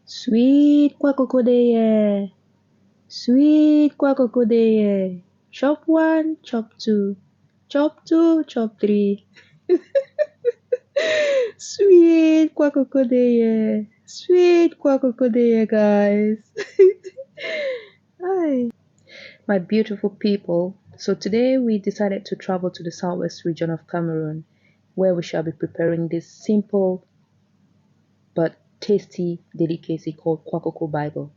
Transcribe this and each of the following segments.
Sweet kwacocoa, sweet kwacocoa. Chop one, chop two, chop three. Sweet kwacocoa, sweet kwacocoa, guys. Hi, my beautiful people. So today we decided to travel to the southwest region of Cameroon, where we shall be preparing this simple but tasty delicacy called kwacocoa Bible.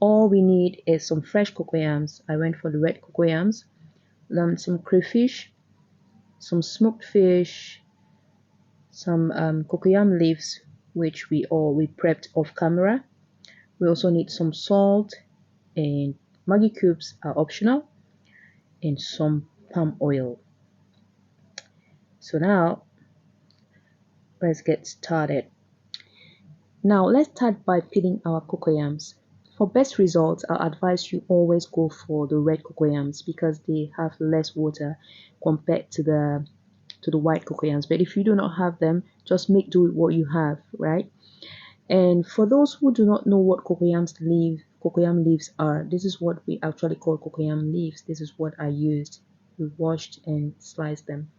All we need is some fresh cocoyams. I went for the red cocoyams, some crayfish, some smoked fish, some cocoyam leaves, which we prepped off camera. We also need some salt, and Maggi cubes are optional, and some palm oil. So now let's get started. Now let's start by peeling our cocoyams. For best results, I advise you always go for the red cocoyams because they have less water compared to the white cocoyams. But if you do not have them, just make do with what you have, right? And for those who do not know what cocoyam leaves are, this is what we actually call cocoyam leaves. This is what I used. We washed and sliced them.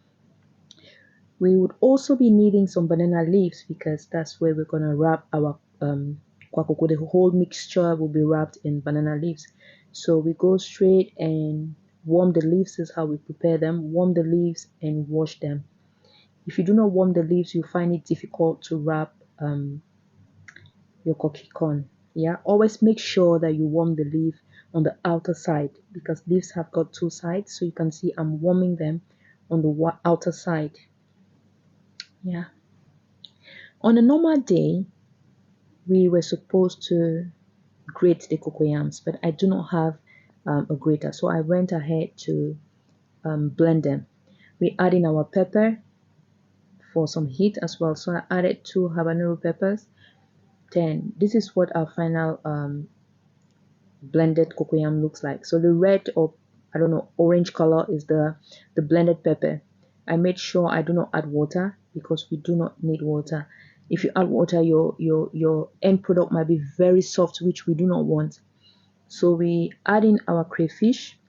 We would also be needing some banana leaves because that's where we're gonna wrap our kwacocoa. The whole mixture will be wrapped in banana leaves. So we go straight and warm the leaves. This is how we prepare them. Warm the leaves and wash them. If you do not warm the leaves, you find it difficult to wrap your cocoa. Yeah, always make sure that you warm the leaf on the outer side because leaves have got two sides. So you can see I'm warming them on the outer side. Yeah. On a normal day, we were supposed to grate the cocoyams, but I do not have a grater, so I went ahead to blend them. We add in our pepper for some heat as well, so I added 2 habanero peppers. Then this is what our final blended cocoyam looks like. So the red, or I don't know, orange color is the blended pepper. I made sure I do not add water because we do not need water. If you add water, your end product might be very soft, which we do not want. So we add in our crayfish.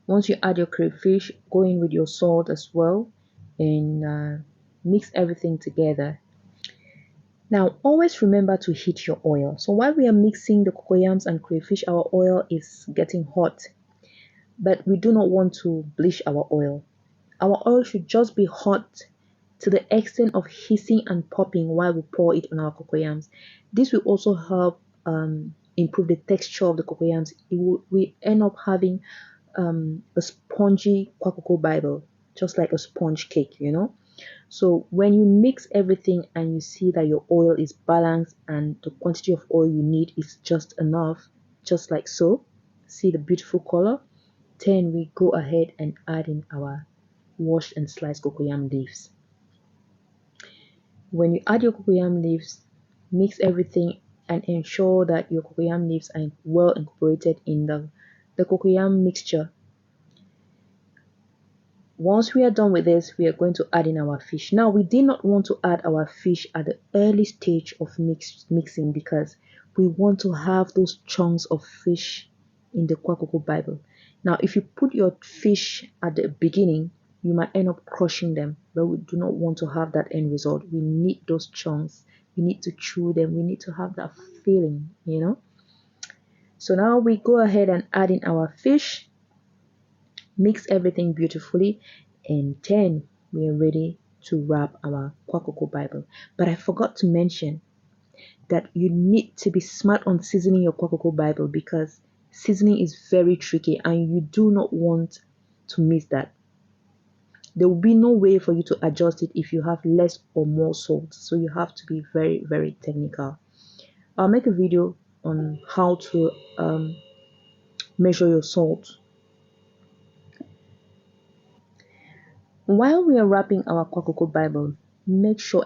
Once you add your crayfish, go in with your salt as well and mix everything together. Now always remember to heat your oil. So while we are mixing the cocoyams and crayfish, our oil is getting hot, but we do not want to bleach our oil. Our oil should just be hot to the extent of hissing and popping while we pour it on our cocoyams. This will also help improve the texture of the cocoyams. We end up having a spongy kwacocoa Bible, just like a sponge cake, you know. So when you mix everything and you see that your oil is balanced and the quantity of oil you need is just enough, just like so, see the beautiful color, then we go ahead and add in our washed and sliced cocoyam leaves. When you add your cocoyam leaves, mix everything and ensure that your cocoyam leaves are well incorporated in the cocoyam mixture. Once we are done with this, we are going to add in our fish. Now, we did not want to add our fish at the early stage of mixing because we want to have those chunks of fish in the kwacocoa Bible. Now, if you put your fish at the beginning, you might end up crushing them, but we do not want to have that end result. We need those chunks. We need to chew them. We need to have that feeling, you know. So now we go ahead and add in our fish. Mix everything beautifully, and then we are ready to wrap our kwacocoa Bible. But I forgot to mention that you need to be smart on seasoning your kwacocoa Bible because seasoning is very tricky and you do not want to miss that. There will be no way for you to adjust it if you have less or more salt, so you have to be very, very technical. I'll make a video on how to measure your salt. While we are wrapping our kwacocoa Bible,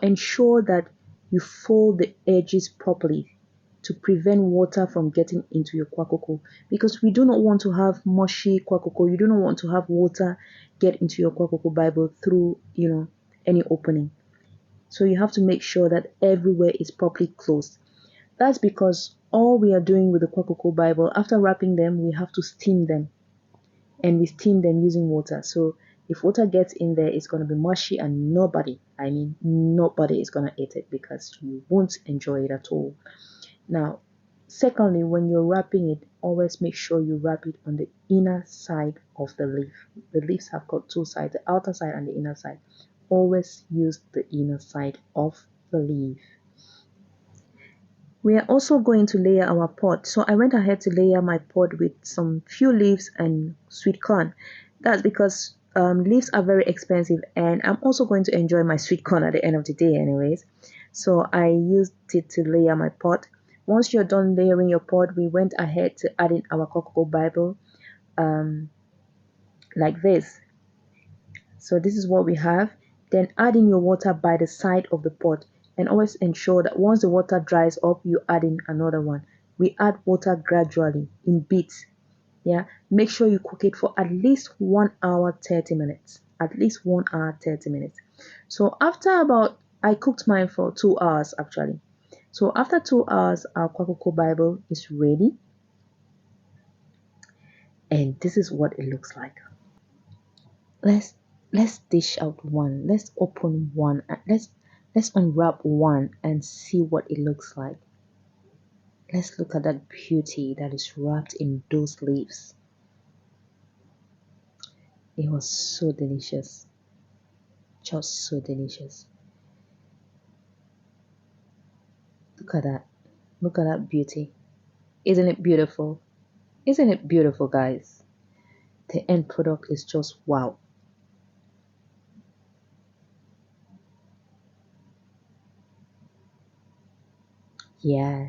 ensure that you fold the edges properly to prevent water from getting into your kwacocoa, because we do not want to have mushy kwacocoa. You do not want to have water get into your kwacocoa Bible through, any opening. So you have to make sure that everywhere is properly closed. That's because all we are doing with the kwacocoa Bible, after wrapping them, we have to steam them, and we steam them using water. So if water gets in there, it's going to be mushy, and nobody is going to eat it because you won't enjoy it at all. Now, secondly, when you're wrapping it, always make sure you wrap it on the inner side of the leaf. The leaves have got two sides, the outer side and the inner side. Always use the inner side of the leaf. We are also going to layer our pot. So I went ahead to layer my pot with some few leaves and sweet corn. That's because leaves are very expensive, and I'm also going to enjoy my sweet corn at the end of the day anyways. So I used it to layer my pot. Once you're done layering your pot, we went ahead to add in our kwacocoa Bible like this. So this is what we have. Then add in your water by the side of the pot, and always ensure that once the water dries up, you add in another one. We add water gradually in bits. Yeah, make sure you cook it for at least 1 hour 30 minutes. At least 1 hour 30 minutes. So I cooked mine for 2 hours actually. So after 2 hours, our kwacocoa Bible is ready, and this is what it looks like. let's let's dish out one. Let's open one. Let's unwrap one and see what it looks like. Let's look at that beauty that is wrapped in those leaves. It was so delicious. Just so delicious. Look at that. Look at that beauty. Isn't it beautiful? Isn't it beautiful, guys? The end product is just wow. Yeah.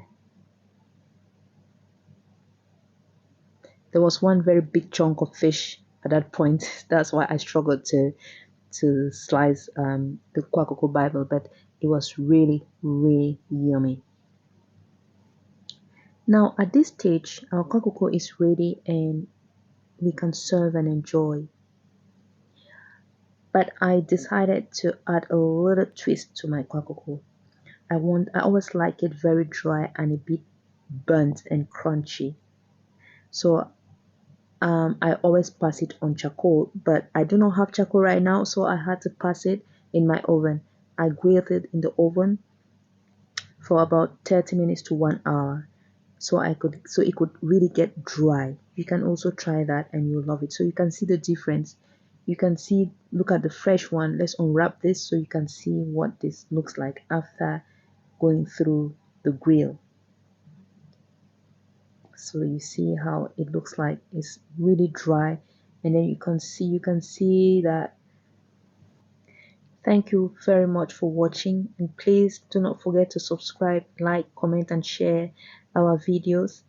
There was one very big chunk of fish at that point. That's why I struggled to slice the kwacocoa Bible, but it was really, really yummy. Now at this stage, our kwacocoa is ready and we can serve and enjoy. But I decided to add a little twist to my kwacocoa. I always like it very dry and a bit burnt and crunchy. So I always pass it on charcoal, but I do not have charcoal right now, so I had to pass it in my oven. I grilled it in the oven for about 30 minutes to 1 hour, so it could really get dry. You can also try that and you'll love it. So you can see the difference. You can see, look at the fresh one. Let's unwrap this so you can see what this looks like after going through the grill. So you see how it looks like. It's really dry, and then you can see that. Thank you very much for watching, and please do not forget to subscribe, like, comment and share our videos.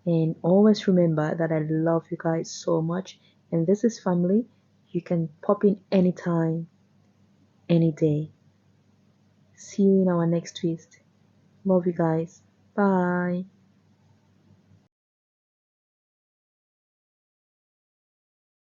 And always remember that I love you guys so much, and this is family. You can pop in anytime, any day. See you in our next twist. Love you guys. Bye.